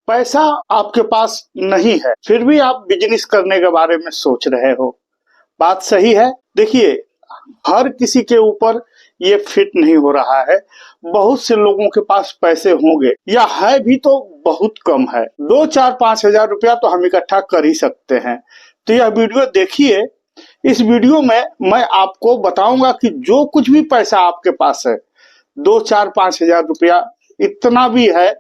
पैसा आपके पास नहीं है, फिर भी आप बिजनेस करने के बारे में सोच रहे हो। बात सही है। देखिए, हर किसी के ऊपर ये फिट नहीं हो रहा है। बहुत से लोगों के पास पैसे होंगे या है भी तो बहुत कम है। 2 4 5 हजार रुपया तो हम इकट्ठा कर ही सकते हैं। तो यह वीडियो देखिए। इस वीडियो में मैं आपको बताऊंगा कि जो कुछ भी पैसा आपके पास है, 2 4 5 हजार रुपया इतना भी है,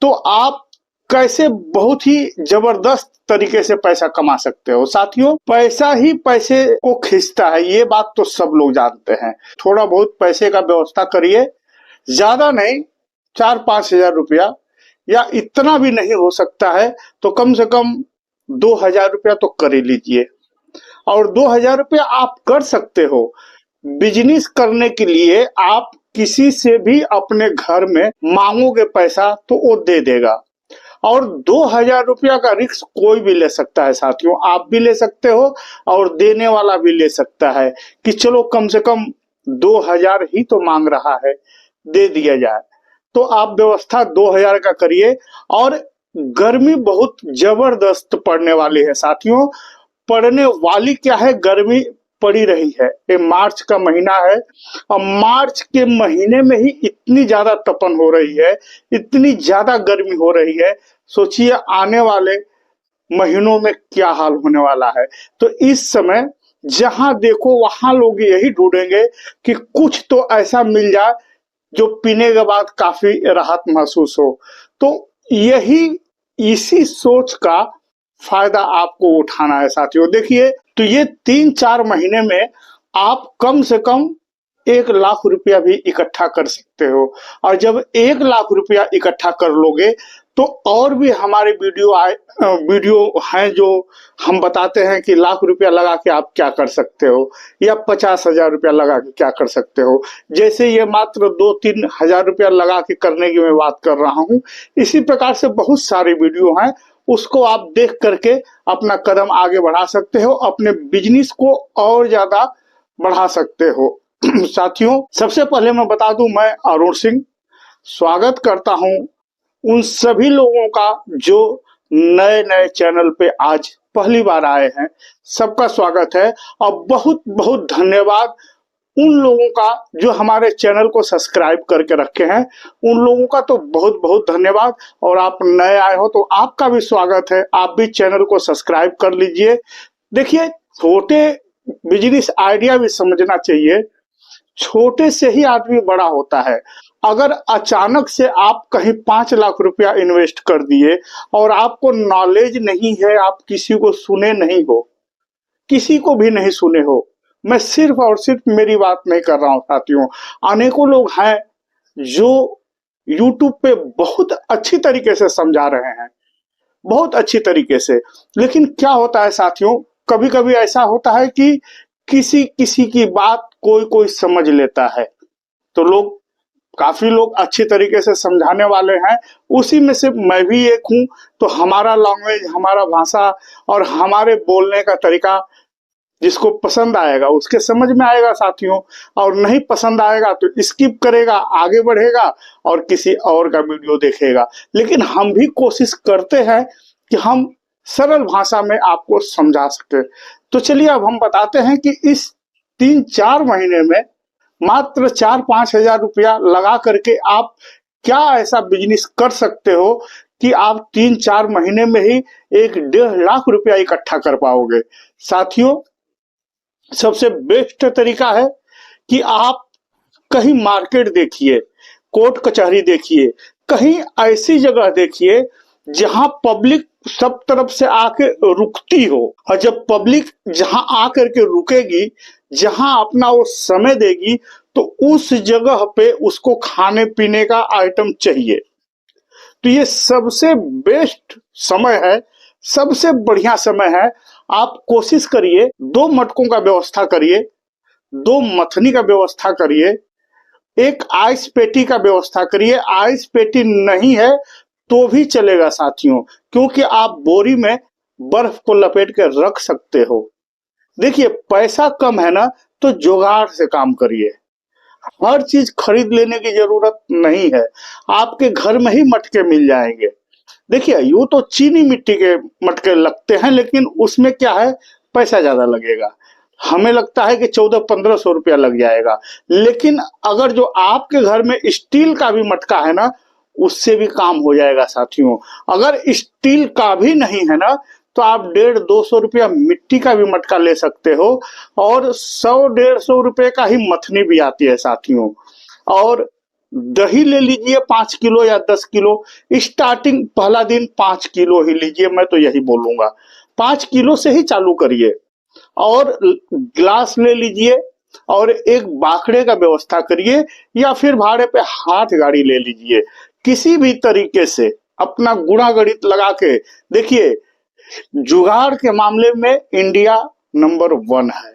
तो आप कैसे बहुत ही जबरदस्त तरीके से पैसा कमा सकते हो। साथियों, पैसा ही पैसे को खींचता है, ये बात तो सब लोग जानते हैं। थोड़ा बहुत पैसे का व्यवस्था करिए, ज्यादा नहीं, 4 5 हजार रुपया, या इतना भी नहीं हो सकता है तो कम से कम 2 हजार रुपया तो कर ही लीजिए। और 2 हजार रुपया आप कर सकते हो। बिजनेस करने के लिए आप किसी से भी अपने घर में मांगोगे पैसा तो वो दे देगा। और 2 हजार रुपया का रिस्क कोई भी ले सकता है साथियों। आप भी ले सकते हो और देने वाला भी ले सकता है कि चलो कम से कम 2 हजार ही तो मांग रहा है, दे दिया जाए। तो आप व्यवस्था 2 हजार का करिए। और गर्मी बहुत जबरदस्त पड़ने वाली है साथियों। पड़ने वाली क्या है, गर्मी पड़ी रही है। ये मार्च का महीना है और मार्च के महीने में ही इतनी ज्यादा तपन हो रही है, इतनी ज्यादा गर्मी हो रही है। सोचिए आने वाले महीनों में क्या हाल होने वाला है। तो इस समय जहां देखो वहां लोग यही ढूंढेंगे कि कुछ तो ऐसा मिल जाए जो पीने के बाद काफी राहत महसूस हो। तो यही इसी सोच का फायदा आपको उठाना है साथियों। देखिए, तो ये 3 4 महीने में आप कम से कम 1 लाख रुपया भी इकट्ठा कर सकते हो। और जब 1 लाख रुपया इकट्ठा कर लोगे तो और भी हमारे वीडियो हैं जो हम बताते हैं कि लाख रुपया लगा के आप क्या कर सकते हो या 50 हजार रुपया लगा के क्या कर सकते हो। जैसे ये मात्र 2 3 हजार रुपया लगा के करने की मैं बात कर रहा हूँ, इसी प्रकार से बहुत सारे वीडियो हैं, उसको आप देख करके अपना कदम आगे बढ़ा सकते हो, अपने बिजनेस को और ज्यादा बढ़ा सकते हो। साथियों, सबसे पहले मैं बता दूं, मैं अरुण सिंह स्वागत करता हूं उन सभी लोगों का जो नए नए चैनल पे आज पहली बार आए हैं। सबका स्वागत है। और बहुत बहुत धन्यवाद उन लोगों का जो हमारे चैनल को सब्सक्राइब करके रखे हैं। उन लोगों का तो बहुत बहुत धन्यवाद। और आप नए आए हो तो आपका भी स्वागत है, आप भी चैनल को सब्सक्राइब कर लीजिए। देखिए, छोटे बिजनेस आइडिया भी समझना चाहिए। छोटे से ही आदमी बड़ा होता है। अगर अचानक से आप कहीं 5 लाख रुपया इन्वेस्ट कर दिए और आपको नॉलेज नहीं है, आप किसी को सुने नहीं हो, किसी को भी नहीं सुने हो, मैं सिर्फ और सिर्फ मेरी बात नहीं कर रहा हूं साथियों, अनेकों लोग हैं जो YouTube पे बहुत अच्छी तरीके से समझा रहे हैं, बहुत अच्छी तरीके से। लेकिन क्या होता है साथियों, कभी कभी ऐसा होता है कि किसी किसी की बात कोई कोई समझ लेता है। तो काफी लोग अच्छी तरीके से समझाने वाले हैं, उसी में से मैं भी एक हूं। तो हमारा लैंग्वेज, हमारा भाषा और हमारे बोलने का तरीका जिसको पसंद आएगा उसके समझ में आएगा साथियों, और नहीं पसंद आएगा तो स्किप करेगा, आगे बढ़ेगा और किसी और का वीडियो देखेगा। लेकिन हम भी कोशिश करते हैं कि हम सरल भाषा में आपको समझा सके। तो चलिए अब हम बताते हैं कि इस 3 4 महीने में मात्र 4 5 हजार रुपया लगा करके आप क्या ऐसा बिजनेस कर सकते हो कि आप 3 4 महीने में ही 1 1.5 लाख रुपया इकट्ठा कर पाओगे। साथियों, सबसे बेस्ट तरीका है कि आप कहीं मार्केट देखिए, कोर्ट कचहरी देखिए, कहीं ऐसी जगह देखिए जहां पब्लिक सब तरफ से आके रुकती हो। और जब पब्लिक जहां आकर के रुकेगी, जहां अपना वो समय देगी, तो उस जगह पे उसको खाने पीने का आइटम चाहिए। तो ये सबसे बेस्ट समय है, सबसे बढ़िया समय है। आप कोशिश करिए, 2 मटकों का व्यवस्था करिए, 2 मथनी का व्यवस्था करिए, एक आइस पेटी का व्यवस्था करिए। आइस पेटी नहीं है तो भी चलेगा साथियों, क्योंकि आप बोरी में बर्फ को लपेट के रख सकते हो। देखिए, पैसा कम है ना, तो जुगाड़ से काम करिए। हर चीज खरीद लेने की जरूरत नहीं है, आपके घर में ही मटके मिल जाएंगे। देखिए यूं तो चीनी मिट्टी के मटके लगते हैं, लेकिन उसमें क्या है, पैसा ज्यादा लगेगा। हमें लगता है कि 1400-1500 रुपया लग जाएगा, लेकिन अगर जो आपके घर में स्टील का भी मटका है ना, उससे भी काम हो जाएगा साथियों। अगर स्टील का भी नहीं है ना, तो आप 150-200 रुपया मिट्टी का भी मटका ले सकते हो, और 100-150 रुपए का ही मथनी भी आती है साथियों। और दही ले लीजिए 5 किलो या 10 किलो। स्टार्टिंग पहला दिन 5 किलो ही लीजिए, मैं तो यही बोलूंगा, 5 किलो से ही चालू करिए। और ग्लास ले लीजिए और एक बाकड़े का व्यवस्था करिए, या फिर भाड़े पे हाथ गाड़ी ले लीजिए। किसी भी तरीके से अपना गुणा गणित लगा के देखिए, जुगाड़ के मामले में इंडिया नंबर 1 है।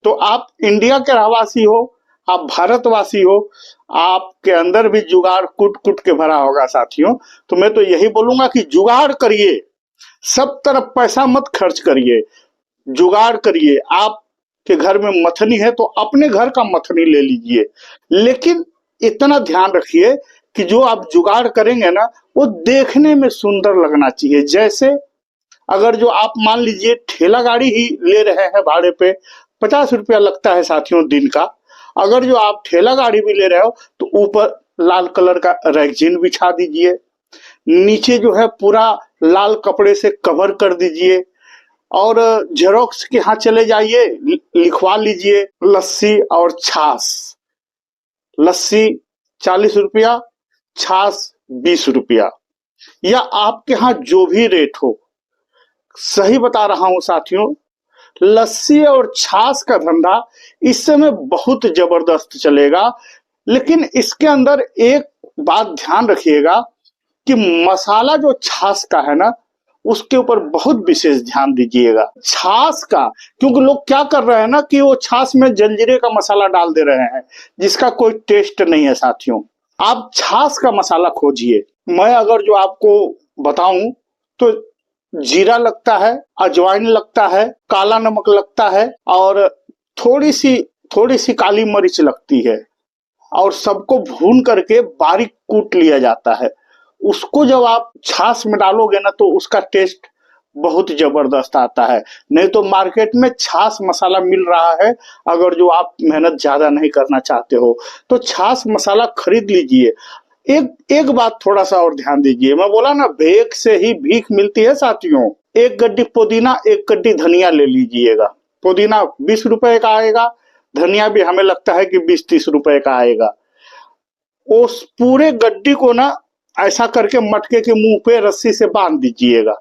तो आप इंडिया के रहवासी हो, आप भारतवासी हो, आपके अंदर भी जुगाड़ कुट कुट के भरा होगा साथियों। तो मैं तो यही बोलूंगा कि जुगाड़ करिए, सब तरफ पैसा मत खर्च करिए, जुगाड़ करिए। आपके घर में मथनी है तो अपने घर का मथनी ले लीजिए, लेकिन इतना ध्यान रखिए कि जो आप जुगाड़ करेंगे ना, वो देखने में सुंदर लगना चाहिए। जैसे अगर जो आप मान लीजिए ठेला गाड़ी ही ले रहे हैं भाड़े पे, 50 रुपया लगता है साथियों दिन का। अगर जो आप ठेला गाड़ी भी ले रहे हो तो ऊपर लाल कलर का रैगजीन बिछा दीजिए, नीचे जो है पूरा लाल कपड़े से कवर कर दीजिए, और जेरोक्स के यहाँ चले जाइए, लिखवा लीजिए लस्सी और छाछ। लस्सी 40 रुपया, छाछ 20 रुपया, या आपके यहाँ जो भी रेट हो। सही बता रहा हूं साथियों, लस्सी और छाछ का धंधा इस समय बहुत जबरदस्त चलेगा। लेकिन इसके अंदर एक बात ध्यान रखिएगा कि मसाला जो छाछ का है ना, उसके ऊपर बहुत विशेष ध्यान दीजिएगा। छाछ का, क्योंकि लोग क्या कर रहे हैं ना कि वो छाछ में जलजीरे का मसाला डाल दे रहे हैं, जिसका कोई टेस्ट नहीं है साथियों। आप छाछ का मसाला खोजिए। मैं अगर जो आपको बताऊं तो जीरा लगता है, अजवाइन लगता है, काला नमक लगता है, और थोड़ी सी काली मिर्च लगती है, और सबको भून करके बारीक कूट लिया जाता है। उसको जब आप छाछ में डालोगे ना, तो उसका टेस्ट बहुत जबरदस्त आता है। नहीं तो मार्केट में छाछ मसाला मिल रहा है, अगर जो आप मेहनत ज्यादा नहीं करना चाहते हो तो छाछ मसाला खरीद लीजिए। एक बात थोड़ा सा और ध्यान दीजिए, मैं बोला ना भेक से ही भीख मिलती है साथियों। एक गड्डी पुदीना, एक गड्डी धनिया ले लीजिएगा। पुदीना 20 रुपए का आएगा, धनिया भी हमें लगता है कि 20-30 रुपए का आएगा। उस पूरे गड्डी को ना ऐसा करके मटके के मुंह पे रस्सी से बांध दीजिएगा।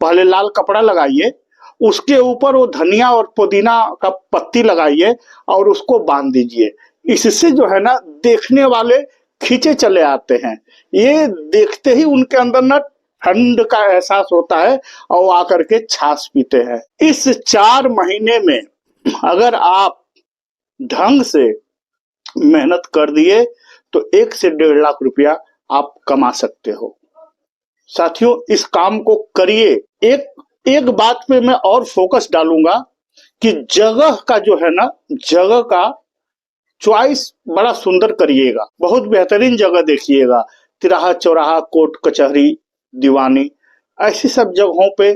पहले लाल कपड़ा लगाइए, उसके ऊपर वो धनिया और पुदीना का पत्ती लगाइए और उसको बांध दीजिए। इससे जो है ना, देखने वाले खींचे चले आते हैं। ये देखते ही उनके अंदर ना ठंड का एहसास होता है और आकर के छाछ पीते हैं। इस 4 महीने में अगर आप ढंग से मेहनत कर दिए तो 1 से 1.5 लाख रुपया आप कमा सकते हो। साथियों, इस काम को करिए। एक बात पे मैं और फोकस डालूंगा कि जगह का जो है ना, जगह का चॉइस बड़ा सुंदर करिएगा। बहुत बेहतरीन जगह देखिएगा। तिराहा, चौराहा, कोर्ट कचहरी, दीवानी, ऐसी सब जगहों पे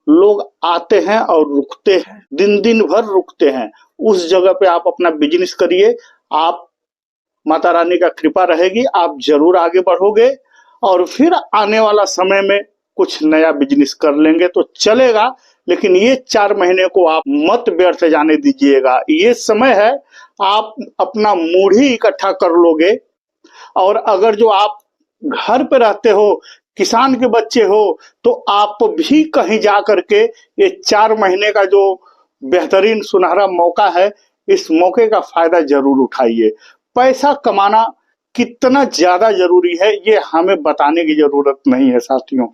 लोग आते हैं और रुकते हैं, दिन दिन भर रुकते हैं। उस जगह पे आप अपना बिजनेस करिए। आप, माता रानी का कृपा रहेगी, आप जरूर आगे बढ़ोगे, और फिर आने वाला समय में कुछ नया बिजनेस कर लेंगे तो चलेगा। लेकिन ये 4 महीने को आप मत व्यर्थ जाने दीजिएगा। ये समय है, आप अपना मूढ़ी इकट्ठा कर लोगे। और अगर जो आप घर पे रहते हो, किसान के बच्चे हो, तो आप भी कहीं जा करके ये 4 महीने का जो बेहतरीन सुनहरा मौका है, इस मौके का फायदा जरूर उठाइए। पैसा कमाना कितना ज्यादा जरूरी है ये हमें बताने की जरूरत नहीं है साथियों।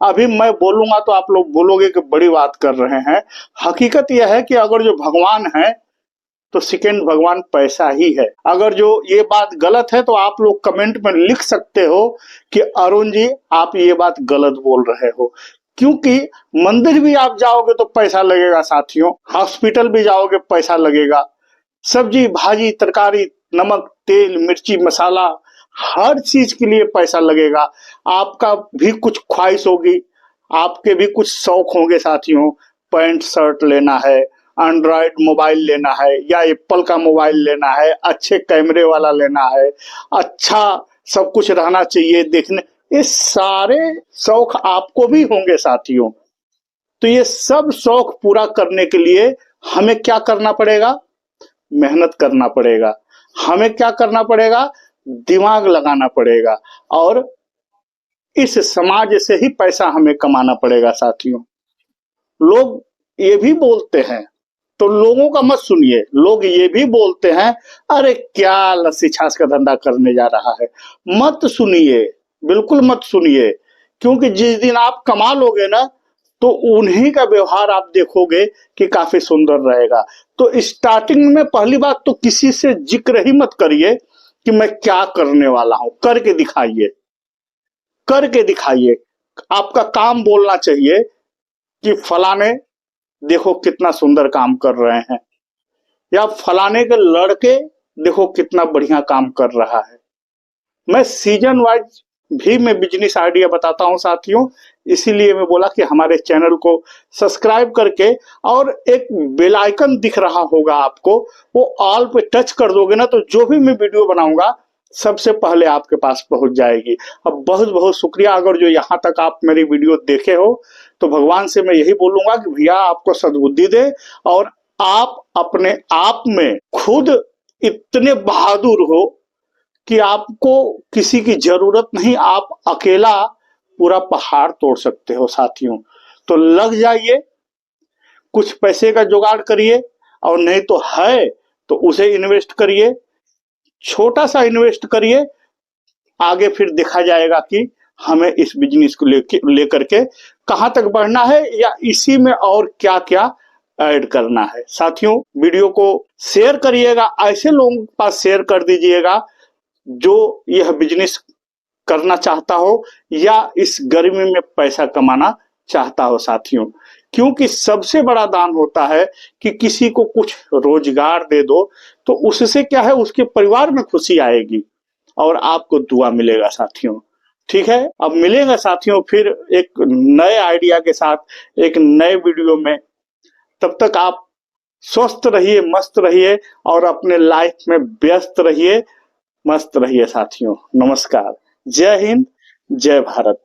अभी मैं बोलूंगा तो आप लोग बोलोगे कि बड़ी बात कर रहे हैं। हकीकत यह है कि अगर जो भगवान है तो सेकंड भगवान पैसा ही है। अगर जो ये बात गलत है तो आप लोग कमेंट में लिख सकते हो कि अरुण जी आप ये बात गलत बोल रहे हो। क्योंकि मंदिर भी आप जाओगे तो पैसा लगेगा साथियों, हॉस्पिटल भी जाओगे पैसा लगेगा, सब्जी भाजी तरकारी, नमक तेल मिर्ची मसाला, हर चीज के लिए पैसा लगेगा। आपका भी कुछ ख्वाहिश होगी, आपके भी कुछ शौक होंगे साथियों। पैंट शर्ट लेना है, एंड्रॉयड मोबाइल लेना है, या एप्पल का मोबाइल लेना है, अच्छे कैमरे वाला लेना है, अच्छा सब कुछ रहना चाहिए देखने। ये सारे शौक आपको भी होंगे साथियों। तो ये सब शौक पूरा करने के लिए हमें क्या करना पड़ेगा? मेहनत करना पड़ेगा। हमें क्या करना पड़ेगा? दिमाग लगाना पड़ेगा। और इस समाज से ही पैसा हमें कमाना पड़ेगा साथियों। लोग ये भी बोलते हैं, तो लोगों का मत सुनिए। लोग ये भी बोलते हैं, अरे क्या लस्सी छाछ का धंधा करने जा रहा है। मत सुनिए, बिल्कुल मत सुनिए। क्योंकि जिस दिन आप कमा लोगे ना, तो उन्हीं का व्यवहार आप देखोगे कि काफी सुंदर रहेगा। तो स्टार्टिंग में पहली बात तो किसी से जिक्र ही मत करिए कि मैं क्या करने वाला हूं। करके दिखाइए, करके दिखाइए। आपका काम बोलना चाहिए कि फलाने देखो कितना सुंदर काम कर रहे हैं, या फलाने के लड़के देखो कितना बढ़िया काम कर रहा है। मैं सीजन वाइज भी मैं बिजनेस आइडिया बताता हूं साथियों। इसीलिए मैं बोला कि हमारे चैनल को सब्सक्राइब करके, और एक बेल आइकन दिख रहा होगा आपको, वो ऑल पे टच कर दोगे ना, तो जो भी मैं वीडियो बनाऊंगा सबसे पहले आपके पास पहुंच जाएगी। अब बहुत बहुत शुक्रिया, अगर जो यहाँ तक आप मेरी वीडियो देखे हो, तो भगवान से मैं यही बोलूंगा कि भैया आपको सद्बुद्धि दे, और आप अपने आप में खुद इतने बहादुर हो कि आपको किसी की जरूरत नहीं। आप अकेला पूरा पहाड़ तोड़ सकते हो साथियों। तो लग जाइए, कुछ पैसे का जुगाड़ करिए, और नहीं तो है तो उसे इन्वेस्ट करिए। छोटा सा इन्वेस्ट करिए, आगे फिर देखा जाएगा कि हमें इस बिजनेस को लेकर के कहां तक बढ़ना है, या इसी में और क्या क्या ऐड करना है। साथियों, वीडियो को शेयर करिएगा, ऐसे लोगों के पास शेयर कर दीजिएगा जो यह बिजनेस करना चाहता हो, या इस गर्मी में पैसा कमाना चाहता हो साथियों। क्योंकि सबसे बड़ा दान होता है कि किसी को कुछ रोजगार दे दो, तो उससे क्या है, उसके परिवार में खुशी आएगी और आपको दुआ मिलेगा साथियों। ठीक है, अब मिलेगा साथियों फिर एक नए आइडिया के साथ, एक नए वीडियो में। तब तक आप स्वस्थ रहिए, मस्त रहिए, और अपने लाइफ में व्यस्त रहिए, मस्त रहिए साथियों। नमस्कार, जय हिंद, जय भारत।